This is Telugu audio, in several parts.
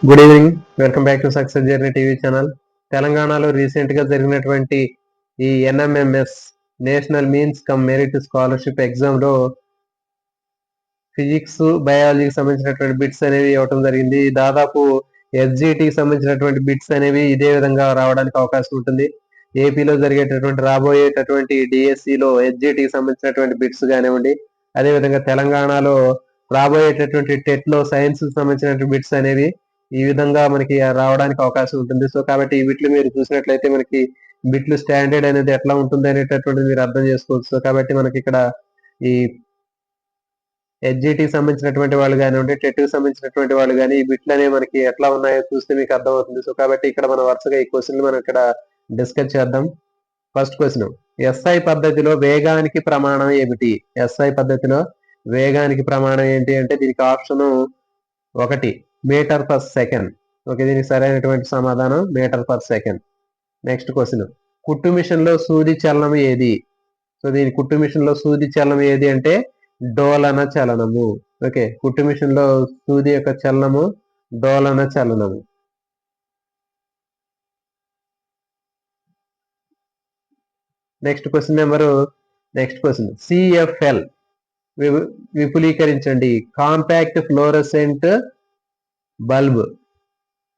Good evening. Welcome back to success journey TV channel. తెలంగాణలో రీసెంట్ గా జరిగినటువంటి ఈ NMMS national means come merit scholarship exam లో ఫిజిక్స్ బయాలజీకి సంబంధించినటువంటి బిట్స్ అనేవి ఇవ్వడం జరిగింది. దాదాపు ఎస్జిటికి సంబంధించినటువంటి బిట్స్ అనేవి ఇదే విధంగా రావడానికి అవకాశం ఉంటుంది. ఏపీలో జరిగేటటువంటి రాబోయేటటువంటి డిఎస్సిలో ఎస్జిటికి సంబంధించినటువంటి బిట్స్ కానివ్వండి, అదేవిధంగా తెలంగాణలో రాబోయేటటువంటి టెట్ లో సైన్స్ సంబంధించినటువంటి బిట్స్ అనేవి ఈ విధంగా మనకి రావడానికి అవకాశం ఉంటుంది. సో కాబట్టి ఈ బిట్లు మీరు చూసినట్లయితే మనకి బిట్లు స్టాండర్డ్ అనేది ఎట్లా ఉంటుంది అనేటటువంటిది మీరు అర్థం చేసుకోవచ్చు. సో కాబట్టి మనకి ఇక్కడ ఈ ఎస్జిటికి సంబంధించినటువంటి వాళ్ళు కానివ్వండి, టెట్ కి సంబంధించినటువంటి వాళ్ళు కానీ ఈ బిట్లు అనేవి మనకి ఎట్లా ఉన్నాయో చూస్తే మీకు అర్థమవుతుంది. సో కాబట్టి ఇక్కడ మనం వరుసగా ఈ క్వశ్చన్లు మనం ఇక్కడ డిస్కస్ చేద్దాం. ఫస్ట్ క్వశ్చన్, ఎస్ఐ పద్ధతిలో వేగానికి ప్రమాణం ఏమిటి? ఎస్ఐ పద్ధతిలో వేగానికి ప్రమాణం ఏంటి అంటే దీనికి option 1 meter per second. Okay, దీనికి సరైనటువంటి సమాధానం meter per second. Next question, కుట్టు మిషన్ లో సూది చలనం ఏది? సో దీని కుట్టు మిషన్ లో సూది చలనం ఏది అంటే డోలన చలనము. ఓకే, కుట్టు మిషన్ లో సూది యొక్క చలనము డోలన చలనము. నెక్స్ట్ క్వశ్చన్ సిఎఫ్ఎల్ విపులీకరించండి. Compact fluorescent bulb,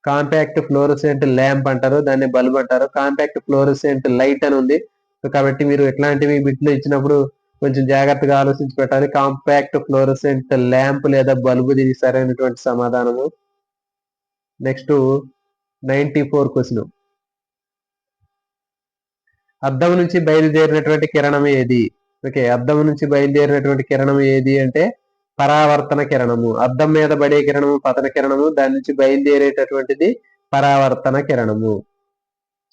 compact fluorescent lamp అంటారు, దాన్ని బల్బ్ అంటారు. కాంపాక్ట్ ఫ్లోరసెంట్ లైట్ అని ఉంది. సో కాబట్టి మీరు ఎట్లాంటివి బిట్లు ఇచ్చినప్పుడు కొంచెం జాగ్రత్తగా ఆలోచించి పెట్టాలి. కాంపాక్ట్ ఫ్లోరసెంట్ ల్యాంప్ లేదా బల్బు దీనికి సరైనటువంటి సమాధానము. నెక్స్ట్ 94 క్వశ్చన్, అద్దం నుంచి బయలుదేరినటువంటి కిరణం ఏది? ఓకే, అద్దం నుంచి బయలుదేరినటువంటి కిరణం ఏది అంటే పరావర్తన కిరణము. అద్దం మీద పడే కిరణము పతన కిరణము, దాని నుంచి బయలుదేరేటటువంటిది పరావర్తన కిరణము.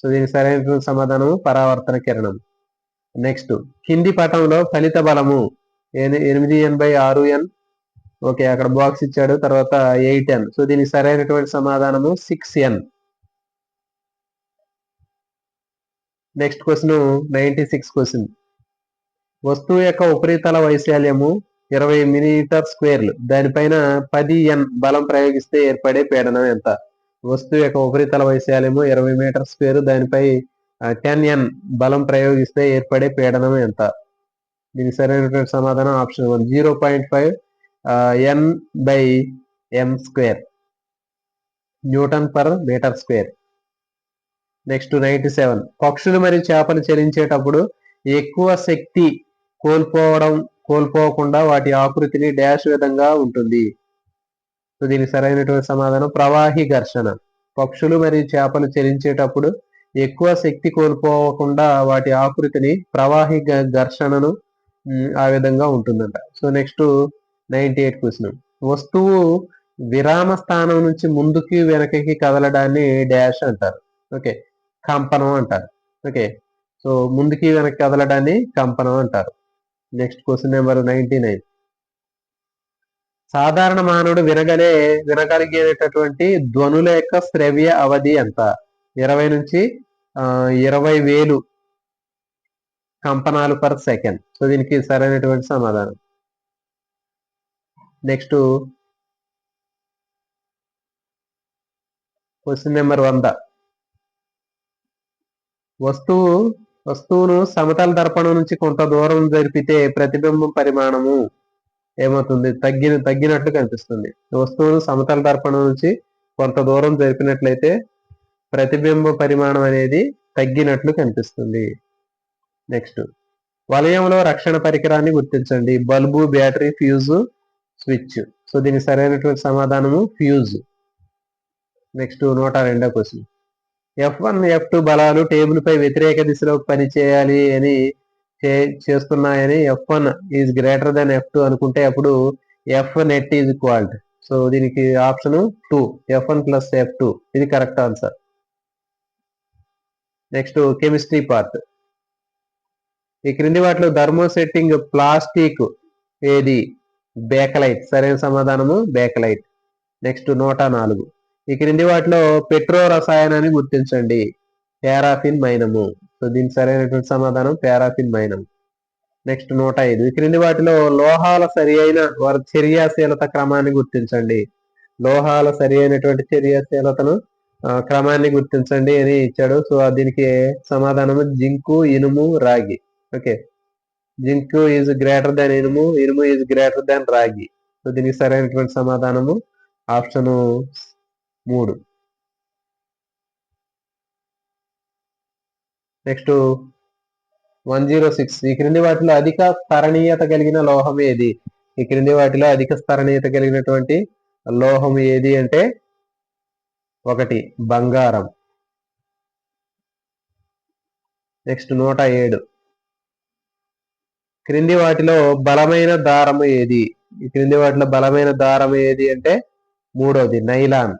సో దీనికి సరైనటువంటి సమాధానము పరావర్తన కిరణం. నెక్స్ట్, కింది పటంలో ఫలిత బలము 8n/6n. ఓకే, అక్కడ బాక్స్ ఇచ్చాడు, తర్వాత 8n. సో దీనికి సరైనటువంటి సమాధానము 6n. నెక్స్ట్ క్వశ్చన్ 96 క్వశ్చన్, వస్తువు యొక్క ఉపరితల వైశాల్యము 20 మీటర్ స్క్వేర్లు, దానిపైన 10n బలం ప్రయోగిస్తే ఏర్పడే పీడనం ఎంత? వస్తువు యొక్క ఉపరితల వైశాల్యము 20 మీటర్ స్క్వేర్, దానిపై 10n బలం ప్రయోగిస్తే ఏర్పడే పీడనం ఎంత? దీనికి సరైనటువంటి సమాధానం option 1 0.5 n/m², newton per meter square. Next 97, పక్షులు మరియు చేపలు చలించేటప్పుడు ఎక్కువ శక్తి కోల్పోకుండా వాటి ఆకృతిని డాష్ విధంగా ఉంటుంది. సో దీనికి సరైనటువంటి సమాధానం ప్రవాహి ఘర్షణ. పక్షులు మరియు చేపలు చలించేటప్పుడు ఎక్కువ శక్తి కోల్పోకుండా వాటి ఆకృతిని ప్రవాహి ఘర్షణను ఆ విధంగా ఉంటుందంట. సో నెక్స్ట్ 98 క్వశ్చన్, వస్తువు విరామ స్థానం నుంచి ముందుకి వెనకకి కదలడాన్ని డాష్ అంటారు. ఓకే, కంపనం అంటారు. ఓకే, సో ముందుకి వెనక్కి కదలడాన్ని కంపనం అంటారు. నెక్స్ట్ క్వశ్చన్ నెంబర్ 99, సాధారణ మానవుడు వినగలిగేటటువంటి ధ్వనుల యొక్క శ్రవ్య అవధి ఎంత? 20 నుంచి 20,000 కంపనాలు పర్ సెకండ్. సో దీనికి సరైనటువంటి సమాధానం. నెక్స్ట్ క్వశ్చన్ నెంబర్ 100, వస్తువును సమతల దర్పణం నుంచి కొంత దూరం జరిపితే ప్రతిబింబం పరిమాణము ఏమవుతుంది? తగ్గినట్లు కనిపిస్తుంది. వస్తువును సమతల దర్పణం నుంచి కొంత దూరం జరిపినట్లయితే ప్రతిబింబ పరిమాణం అనేది తగ్గినట్లు కనిపిస్తుంది. నెక్స్ట్, వలయంలో రక్షణ పరికరాన్ని గుర్తించండి. Bulb, battery, fuse, switch. So దీనికి సరైనటువంటి సమాధానము fuse. Next 102 question, F1 F2 బలాలు టేబుల్ పై వ్యతిరేక దిశలో పనిచేయాలి అని చేస్తున్నాయని F1 is greater than F2 అనుకుంటే అప్పుడు F net is equal. So దీనికి ఆప్షన్ 2 F1 + F2, ఇది correct answer. Next chemistry part, ఈ క్రింది వాటిలో థర్మోసెట్టింగ్ ప్లాస్టిక్ ఏది? బేకలైట్. సరైన సమాధానము బేకలైట్. నెక్స్ట్ 104, ఈ క్రింది వాటిలో పెట్రో రసాయనాన్ని గుర్తించండి. పారాఫిన్ మైనము. సో దీనికి సరైనటువంటి సమాధానం పారాఫిన్ మైనం. నెక్స్ట్ 105, ఈ క్రింది వాటిలో లోహాల సరి అయిన చర్యాశీలత క్రమాన్ని గుర్తించండి. లోహాల సరి అయినటువంటి చర్యాశీలతను క్రమాన్ని గుర్తించండి అని ఇచ్చాడు. సో దీనికి సమాధానము జింకు, ఇనుము, రాగి. Okay, zinc is greater than ఇనుము, ఇనుము ఈజ్ గ్రేటర్ దాన్ రాగి. సో దీనికి సరైనటువంటి సమాధానము ఆప్షన్ 3. నెక్స్ట్ 106. ఈ క్రింది వాటిలో అధిక స్థరణీయత కలిగిన లోహం ఏది? ఈ క్రింది వాటిలో అధిక స్థరణీయత కలిగినటువంటి లోహం ఏది అంటే 1 బంగారం. నెక్స్ట్ 107. క్రింది వాటిలో బలమైన దారము ఏది? ఈ క్రింది వాటిలో బలమైన దారం ఏది అంటే 3వది నైలాన్.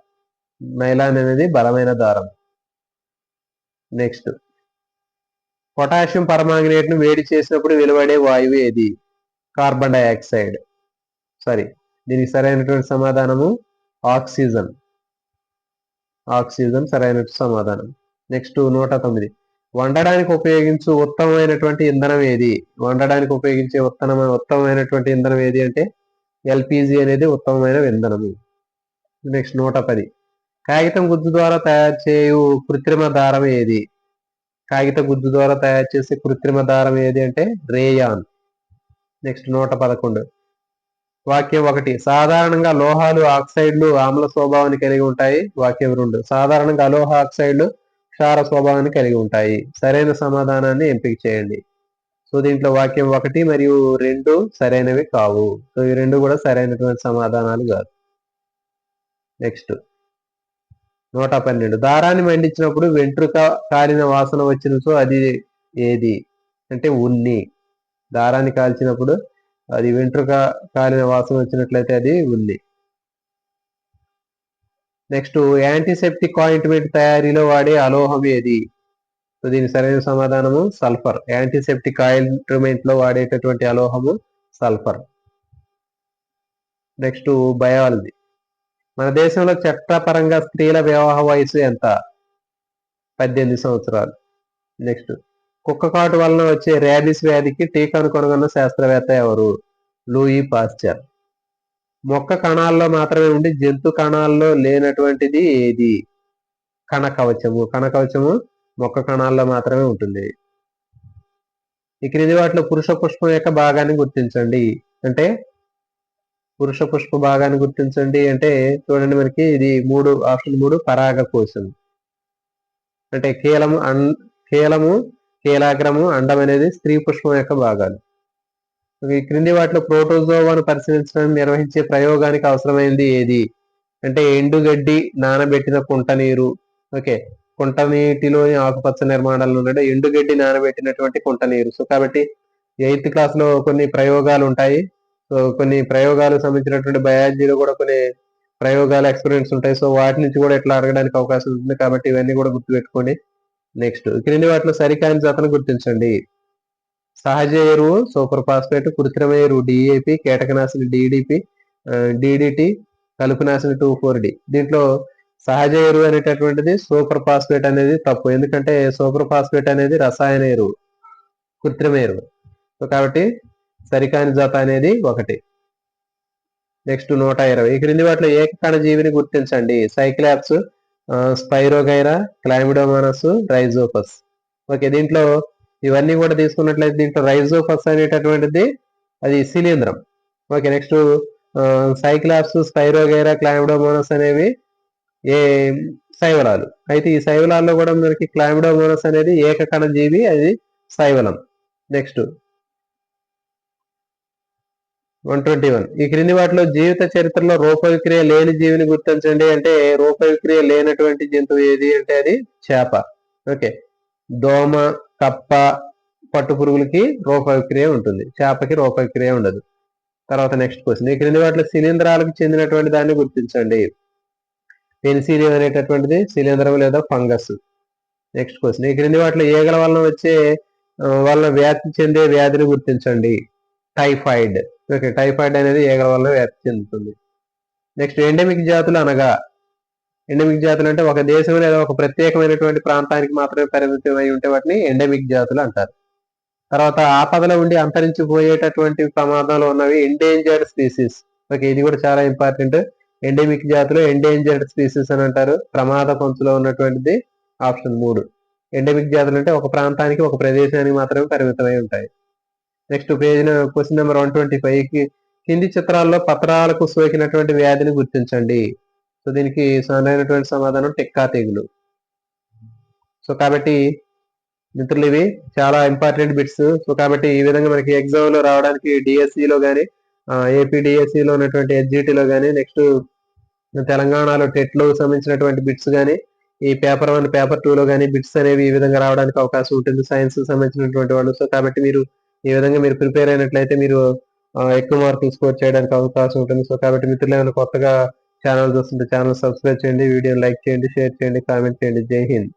నైలాన్ అనేది బలమైన దారం. నెక్స్ట్ పొటాషియం పరమాంగనేట్ ను వేడి చేసినప్పుడు వెలువడే వాయువు ఏది? Carbon dioxide. సారీ, దీనికి సరైనటువంటి సమాధానము ఆక్సిజన్. ఆక్సిజన్ సరైన సమాధానం. నెక్స్ట్ 109. వండడానికి ఉపయోగించు ఉత్తమమైనటువంటి ఇంధనం ఏది? వండడానికి ఉపయోగించే ఉత్తమమైనటువంటి ఇంధనం ఏది అంటే ఎల్పిజి అనేది ఉత్తమమైన ఇంధనము. నెక్స్ట్ 110. కాగితం గుజ్జు ద్వారా తయారు చేయు కృత్రిమ దారం ఏది? కాగిత గుజ్జు ద్వారా తయారు చేసే కృత్రిమ దారం ఏది అంటే రేయాన్. నెక్స్ట్ 111. వాక్యం 1. సాధారణంగా లోహాలు ఆక్సైడ్లు ఆమ్ల స్వభావాన్ని కలిగి ఉంటాయి. వాక్యం 2. సాధారణంగా అలోహ ఆక్సైడ్లు క్షార స్వభావాన్ని కలిగి ఉంటాయి. సరైన సమాధానాన్ని ఎంపిక చేయండి. సో దీంట్లో వాక్యం 1 మరియు 2 సరైనవి కావు. సో ఈ 2 కూడా సరైనటువంటి సమాధానాలు కాదు. నెక్స్ట్ 112. దారాన్ని మండించినప్పుడు వెంట్రుక కాలిన వాసన వచ్చినచో అది ఏది అంటే ఉన్ని. దారాన్ని కాల్చినప్పుడు అది వెంట్రుక కాలిన వాసన వచ్చినట్లయితే అది ఉన్ని. నెక్స్ట్ యాంటీసెప్టిక్ ఆయింట్మెంట్ తయారీలో వాడే అలోహం ఏది? సో దీని సరైన సమాధానము సల్ఫర్. యాంటీసెప్టిక్ ఆయింట్మెంట్ లో వాడేటటువంటి అలోహము సల్ఫర్. Next biology. మన దేశంలో చట్టపరంగా స్త్రీల వివాహ వయసు ఎంత? 18 సంవత్సరాలు. నెక్స్ట్ కుక్క కాటు వలన వచ్చే ర్యాబిస్ వ్యాధికి టీకాను కనుగొన్న శాస్త్రవేత్త ఎవరు? Louis Pasteur. మొక్క కణాల్లో మాత్రమే ఉండి జంతు కణాల్లో లేనటువంటిది ఏది? కణకవచము. కణకవచము మొక్క కణాల్లో మాత్రమే ఉంటుంది. ఈ క్రింది వాటిలో పురుష పుష్పం యొక్క భాగాన్ని గుర్తించండి అంటే పురుష పుష్ప భాగాన్ని గుర్తించండి అంటే చూడండి, మనకి ఇది ఆప్షన్ 3 పరాగకోశం. అంటే కీలము, కీలాగ్రము, అండం అనేది స్త్రీ పుష్పం యొక్క భాగాలు. ఈ క్రింది వాటిలో ప్రోటోజోవాను పరిశీలించడానికి నిర్వహించే ప్రయోగానికి అవసరమైనది ఏది అంటే ఎండుగడ్డి నానబెట్టిన కుంట నీరు. ఓకే, కుంట నీటిలోని ఆకుపచ్చ నిర్మాణాలు ఉండే ఎండుగడ్డి నానబెట్టినటువంటి కుంట నీరు. సో కాబట్టి 8th క్లాస్ లో కొన్ని ప్రయోగాలు ఉంటాయి. సో కొన్ని ప్రయోగాలకు సంబంధించినటువంటి బయాలజీలో కూడా కొన్ని ప్రయోగాలు ఎక్స్పెరిమెంట్స్ ఉంటాయి. సో వాటి నుంచి కూడా ఇట్లా అడగడానికి అవకాశం ఉంటుంది కాబట్టి ఇవన్నీ కూడా గుర్తుపెట్టుకోండి. నెక్స్ట్ క్రింది వాటిలో సరికాని జతను గుర్తించండి. సహజ ఎరువు సూపర్ ఫాస్ఫేట్, కృత్రిమ ఎరువు డిఏపి, కీటకనాశిని డిడిపి, డిడిటి, కలుపునాశిని 2,4-D. దీంట్లో సహజ ఎరువు అనేటటువంటిది సూపర్ ఫాస్ఫేట్ అనేది తప్పు. ఎందుకంటే సూపర్ ఫాస్ఫేట్ అనేది రసాయన ఎరువు, కృత్రిమ ఎరువు. సో కాబట్టి సరికాని జత అనేది 1. నెక్స్ట్ 120. ఈ క్రింది వాటిలో ఏకకణ జీవిని గుర్తించండి. Cyclops, Spirogyra, Chlamydomonas, Rhizopus. Okay, దీంట్లో ఇవన్నీ కూడా తీసుకున్నట్లయితే దీంట్లో రైజోపస్ అనేటటువంటిది అది శిలీంధ్రం. Okay, next Cyclops, Spirogyra, Chlamydomonas అనేవి శైవలాలు. అయితే ఈ శైవలాల్లో కూడా మనకి క్లైమిడోమోనస్ అనేది ఏకకణ జీవి, అది శైవలం. నెక్స్ట్ 121. ఈ క్రింది వాటిలో జీవిత చరిత్రలో రూపవిక్రియ లేని జీవిని గుర్తించండి అంటే రూపవిక్రియ లేనటువంటి జంతువు ఏది అంటే అది చేప. ఓకే, దోమ, కప్ప, పట్టు పురుగులకి రూపవిక్రియ ఉంటుంది, చేపకి రూపవిక్రియ ఉండదు. తర్వాత నెక్స్ట్ క్వశ్చన్. ఈ క్రింది వాటిలో శిలీంధ్రాలకు చెందినటువంటి దాన్ని గుర్తించండి. పెన్సిలియం అనేటటువంటిది శిలీంధ్రం లేదా ఫంగస్. Next question. ఈ క్రింది వాటిలో ఈగల వలన వ్యాప్తి చెందే వ్యాధిని గుర్తించండి. టైఫాయిడ్. ఓకే, టైఫాయిడ్ అనేది ఈగల వల్ల వ్యాప్తి చెందుతుంది. నెక్స్ట్ ఎండమిక్ జాతులు అనగా ఎండమిక్ జాతులు అంటే ఒక దేశం లేదా ఒక ప్రత్యేకమైనటువంటి ప్రాంతానికి మాత్రమే పరిమితమై ఉంటే వాటిని ఎండమిక్ జాతులు అంటారు. తర్వాత ఆపదలో ఉండి అంతరించిపోయేటటువంటి ప్రమాదంలో ఉన్నవి ఎండేంజర్డ్ స్పీసీస్. ఓకే, ఇది కూడా చాలా ఇంపార్టెంట్. ఎండమిక్ జాతులు ఎండేంజర్డ్ స్పీసీస్ అని అంటారు. ప్రమాద పొంచులో ఉన్నటువంటిది ఆప్షన్ 3. ఎండమిక్ జాతులు అంటే ఒక ప్రాంతానికి ఒక ప్రదేశానికి మాత్రమే పరిమితమై ఉంటాయి. నెక్స్ట్ క్వశ్చన్ నెంబర్ 125 కింది చిత్రాల్లో పత్రాలకు సోకినటువంటి వ్యాధిని గుర్తించండి. సో దీనికి సరైనటువంటి సమాధానం టిక్కా తెగులు. సో కాబట్టి మిత్రులు ఇవి చాలా ఇంపార్టెంట్ బిట్స్. సో కాబట్టి ఈ విధంగా మనకి ఎగ్జామ్ లో రావడానికి డిఎస్సిలో కానీ ఏపీ డిఎస్సిలో ఉన్నటువంటి హెచ్జిటిలో కానీ నెక్స్ట్ తెలంగాణలో టెట్ లో సంబంధించినటువంటి బిట్స్ కానీ ఈ పేపర్ 1 పేపర్ 2లో కానీ బిట్స్ అనేవి ఈ విధంగా రావడానికి అవకాశం ఉంటుంది సైన్స్ సంబంధించినటువంటి వాళ్ళు. సో కాబట్టి మీరు ఈ విధంగా మీరు ప్రిపేర్ అయినట్లయితే మీరు ఎక్కువ మార్కులు స్కోర్ చేయడానికి అవకాశం ఉంటుంది. సో కాబట్టి మిత్రులు ఏమైనా కొత్తగా ఛానల్ చూస్తుంటే ఛానల్ సబ్స్క్రైబ్ చేయండి, వీడియోని లైక్ చేయండి, షేర్ చేయండి, కామెంట్ చేయండి. జై హింద్.